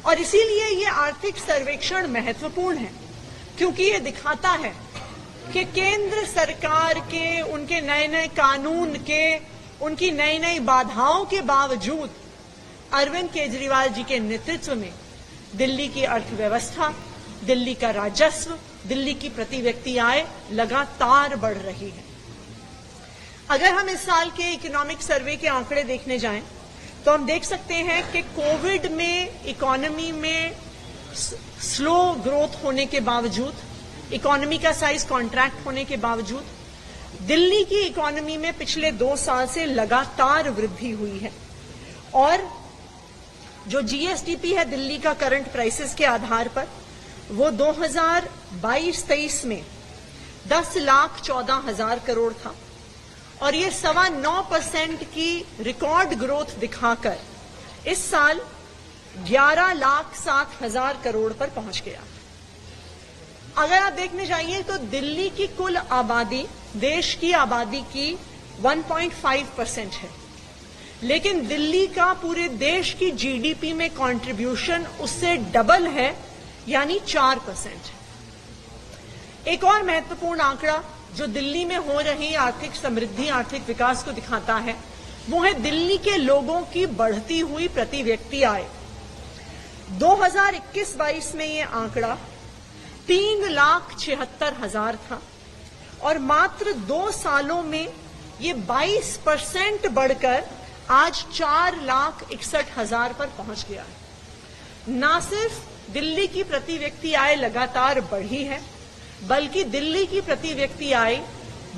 और इसीलिए ये आर्थिक सर्वेक्षण महत्वपूर्ण है, क्योंकि ये दिखाता है कि केंद्र सरकार के उनके नए नए कानून के, उनकी नई नई बाधाओं के बावजूद अरविंद केजरीवाल जी के नेतृत्व में दिल्ली की अर्थव्यवस्था, दिल्ली का राजस्व, दिल्ली की प्रति व्यक्ति आय लगातार बढ़ रही है। अगर हम इस साल के इकोनॉमिक सर्वे के आंकड़े देखने जाएं तो हम देख सकते हैं कि कोविड में इकोनॉमी में स्लो ग्रोथ होने के बावजूद, इकोनॉमी का साइज कॉन्ट्रैक्ट होने के बावजूद दिल्ली की इकोनॉमी में पिछले 2 साल से लगातार वृद्धि हुई है। और जो जीएसडीपी है दिल्ली का करंट प्राइसेस के आधार पर, वो 2022-23 में 10,14,000 करोड़ था और ये 9.25% की रिकॉर्ड ग्रोथ दिखाकर इस साल 11,07,000 करोड़ पर पहुंच गया। अगर आप देखने जाइए तो दिल्ली की कुल आबादी देश की आबादी की 1.5% है, लेकिन दिल्ली का पूरे देश की जीडीपी में कंट्रीब्यूशन उससे डबल है, यानी 4%। एक और महत्वपूर्ण आंकड़ा जो दिल्ली में हो रही आर्थिक समृद्धि, आर्थिक विकास को दिखाता है, वो है दिल्ली के लोगों की बढ़ती हुई प्रति व्यक्ति आय। 2021-22 में ये आंकड़ा 3,76,000 था और मात्र 2 सालों में ये 22% बढ़कर आज 4,61,000 पर पहुंच गया है। न सिर्फ दिल्ली की प्रति व्यक्ति आय लगातार बढ़ी है, बल्कि दिल्ली की प्रति व्यक्ति आय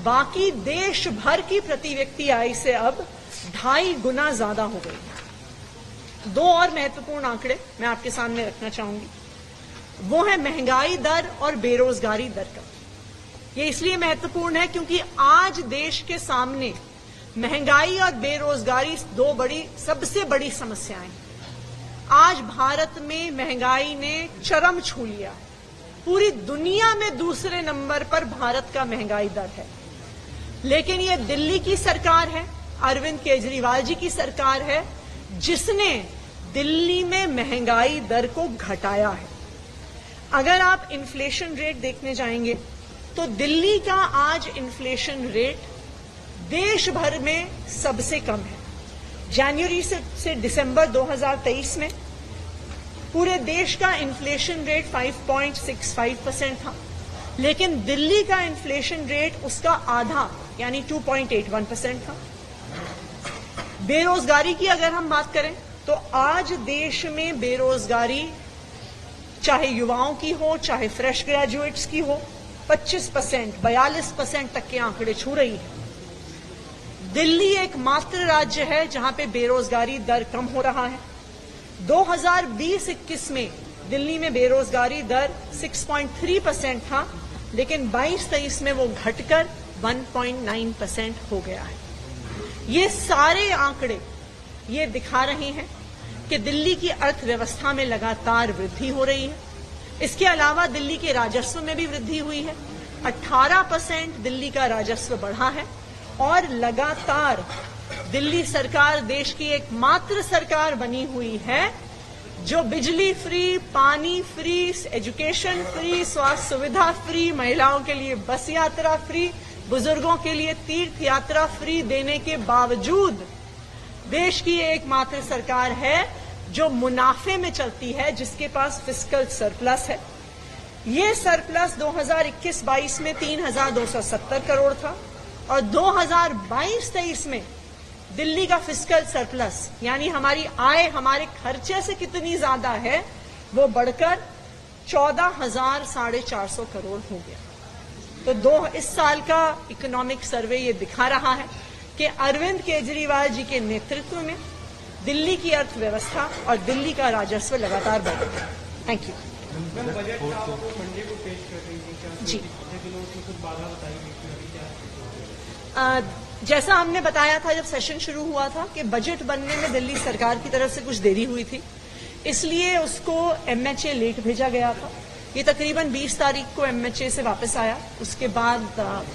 बाकी देश भर की प्रति व्यक्ति आय से अब 2.5 गुना ज्यादा हो गई है। 2 और महत्वपूर्ण आंकड़े मैं आपके सामने रखना चाहूंगी, वो है महंगाई दर और बेरोजगारी दर का। ये इसलिए महत्वपूर्ण है क्योंकि आज देश के सामने महंगाई और बेरोजगारी 2 सबसे बड़ी समस्याएं हैं। आज भारत में महंगाई ने चरम छू लिया है। पूरी दुनिया में दूसरे नंबर पर भारत का महंगाई दर है, लेकिन ये दिल्ली की सरकार है, अरविंद केजरीवाल जी की सरकार है, जिसने दिल्ली में महंगाई दर को घटाया है। अगर आप इन्फ्लेशन रेट देखने जाएंगे तो दिल्ली का आज इन्फ्लेशन रेट देश भर में सबसे कम है। जनवरी से दिसंबर 2023 में पूरे देश का इन्फ्लेशन रेट 5.65% था, लेकिन दिल्ली का इन्फ्लेशन रेट उसका आधा यानी 2.81% था। बेरोजगारी की अगर हम बात करें तो आज देश में बेरोजगारी चाहे युवाओं की हो, चाहे फ्रेश ग्रेजुएट्स की हो, 25%, 42% तक के आंकड़े छू रही है। दिल्ली एकमात्र राज्य है जहां पे बेरोजगारी दर कम हो रहा है। 2020-21 में दिल्ली में बेरोजगारी दर 6.3% था, लेकिन 22-23 में वो घटकर 1.9% हो गया है। ये सारे आंकड़े ये दिखा रहे हैं कि दिल्ली की अर्थव्यवस्था में लगातार वृद्धि हो रही है। इसके अलावा दिल्ली के राजस्व में भी वृद्धि हुई है। 18% दिल्ली का राजस्व बढ़ा है और लगातार दिल्ली सरकार देश की एकमात्र सरकार बनी हुई है जो बिजली फ्री, पानी फ्री, एजुकेशन फ्री, स्वास्थ्य सुविधा फ्री, महिलाओं के लिए बस यात्रा फ्री, बुजुर्गों के लिए तीर्थ यात्रा फ्री देने के बावजूद देश की एकमात्र सरकार है जो मुनाफे में चलती है, जिसके पास फिस्कल सरप्लस है। ये सरप्लस 2021-22 में 3,270 करोड़ था और 2022-23 में दिल्ली का फिस्कल सरप्लस यानी हमारी आय हमारे खर्चे से कितनी ज्यादा है, वो बढ़कर 14,450 करोड़ हो गया। तो इस साल का इकोनॉमिक सर्वे ये दिखा रहा है कि अरविंद केजरीवाल जी के नेतृत्व में दिल्ली की अर्थव्यवस्था और दिल्ली का राजस्व लगातार बढ़ रहा है। Thank you. जी, जैसा हमने बताया था जब सेशन शुरू हुआ था कि बजट बनने में दिल्ली सरकार की तरफ से कुछ देरी हुई थी, इसलिए उसको एमएचए लेट भेजा गया था। ये तकरीबन 20 तारीख को एमएचए से वापस आया। उसके बाद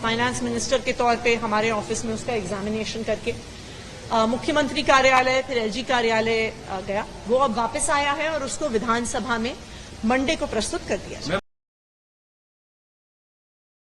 फाइनेंस मिनिस्टर के तौर पे हमारे ऑफिस में उसका एग्जामिनेशन करके मुख्यमंत्री कार्यालय, फिर एलजी कार्यालय गया। वो अब वापस आया है और उसको विधानसभा में मंडे को प्रस्तुत कर दिया जाए।